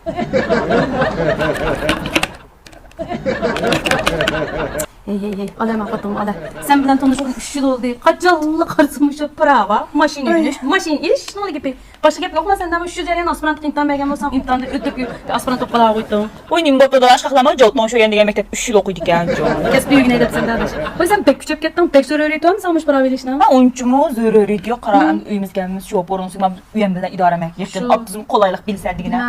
Hey, alama xotum, ala. Sen bilen tanışıp 3 yıl oldu. Kaç yıllık artmışı prava, maşin iniş, maşin iş, ne oldu gibi? Başka gap yok mu senden? 300 yeriyen aspirant imtihan bergen olsam, imtihanda ötüp aspirant toplağa koydum. Oyunun botta aşkaqlama joltman şu yerinde mektep 3 yıl okuydu ekan. Kes büyüğün edip senden de. Oy sen pek küçük kettin, pek zor öğretiyorsun, sanmış para verişine. Ha oyuncumu zörörü diyor. Qara uyumuz gelmemiz şu borunsu ben uyum bilen idare emek. Yetkin aptızım kolaylık bilserdigine.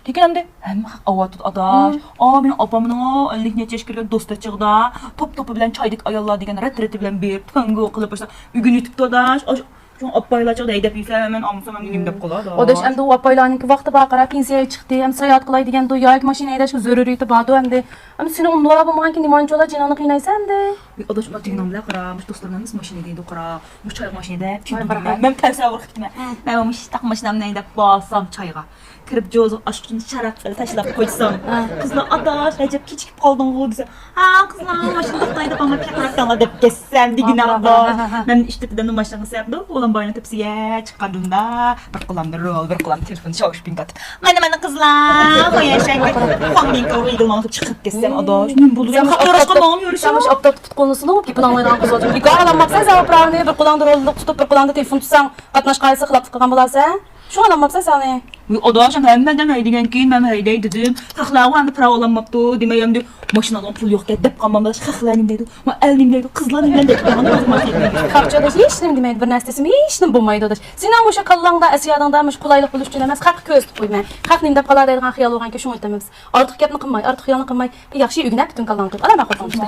Lekin hem de hem avat tut adaş. Benim apamın 50 neçə yaş kirgan dosta çıqda. Top bilen çaydık ayollar degan retreti bilen bir tango qılıp başla. Ügün yutub adaş. Şu apayla çıqda edep yesem hemen amsam hem dedim dep qoladi. O da hem de o apaylarınki vaqti baqara pensiyaya çıktı, hem sayat qılay degan doyak maşinayda şu zörürüytü badu hem de. Hem seni onlara bu manki nimançı ola cinanı qıynaysa hem de. Adaş degan bilen qaramış dostlarımız maşinayda qara. Bu çay maşinayda. Ben təsəvvür etdim. Ben o taq maşinam neydə basam çayğa. Kirib jozu aşkın şarapları taşlap koysam. Kızlar adaş Recep keçikip kaldın bu dese. Ha kızlar maşın taktaydı ama pekraktanla dep kessem digin adaş. Ben işletiden maşını sevdim. Olan bayına tepsiye çıkardığımda bir kulağımda rol, bir kulağımda telefonu çavuş bin katıp. Mana kızlar, o yaşayın. Fang bin kavga yıkılmalı çıkıp kessem adaş. Ben bulurum. Kaptaraşkan oğlum yürüyüşüm. Sen aptat tut konusunu olup ki planlayılan kız olacak. Bir qaralanmaqsan sen pravını bir kulağında rolluk tutup bir kulağında telefon tutsan qatnaşqayısı qılap tutqan bularsan. Şu alanmaqsan səni. Odaşam həmməldən həydigan keyin mən həyday dedim. Xəxlağı andı pravolanmaqdı. Deməyəm de maşinadan pul yox gedib qalmam. Xəxlənim dedi. Ma əlim dedi. Qızlarım bilan dedi. Bana maşın. Qapçada heç nim demədi bir nəstəsim heç nim bulmaydı odaş. Sinan bu şakallanda əsiyadandaymış qulaylıq buluş üçün emas. Xaq göz tutub mən. Xaq nimdə qala deyilən xiyal olğan ki şunu etməmiz. Artıq gəpni qılmay, artıq xiyalını qılmay. Bir yaxşı ügünə bütün qalan qıl. Ala mən xoşum işte.